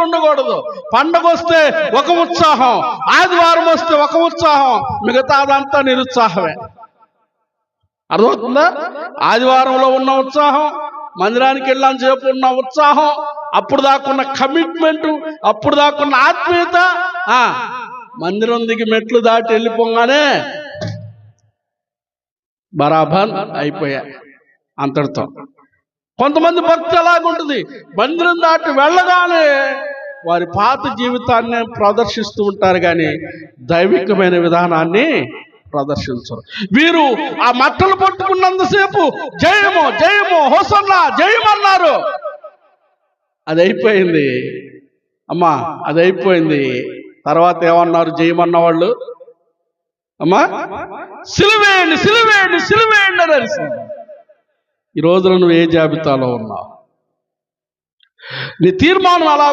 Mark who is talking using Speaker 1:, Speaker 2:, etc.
Speaker 1: ఉండకూడదు. పండగ వస్తే ఒక ఉత్సాహం, ఆదివారం వస్తే ఒక ఉత్సాహం, మిగతాదంతా నిరుత్సాహమే. అర్థమవుతుందా? ఆదివారంలో ఉన్న ఉత్సాహం, మందిరానికి వెళ్ళని సేపు ఉన్న ఉత్సాహం, అప్పుడు దాకున్న కమిట్మెంటు, అప్పుడు దాకున్న ఆత్మీయత, మందిరం దిగి మెట్లు దాటి వెళ్ళిపోగానే బరాబర్ అయిపోయా అంతటితో. కొంతమంది భక్తి ఎలాగుంటుంది, మందిరం దాటి వెళ్ళగానే వారి పాత జీవితాన్ని ప్రదర్శిస్తూ ఉంటారు కానీ దైవికమైన విధానాన్ని ప్రదర్శించరు. వీరు ఆ మట్టలు పట్టుకున్నంతసేపు జయము జయము హోసన్నా జయమన్నారు. అది అయిపోయింది అమ్మా, అది అయిపోయింది. తర్వాత ఏమన్నారు జయమన్న వాళ్ళు? అమ్మా, సిలువేయండి సిలువేయండి సిలువేయండి అని అరిసింది. ఈ రోజున నువ్వు ఏ జాబితాలో ఉన్నావు? నీ తీర్మానం అలా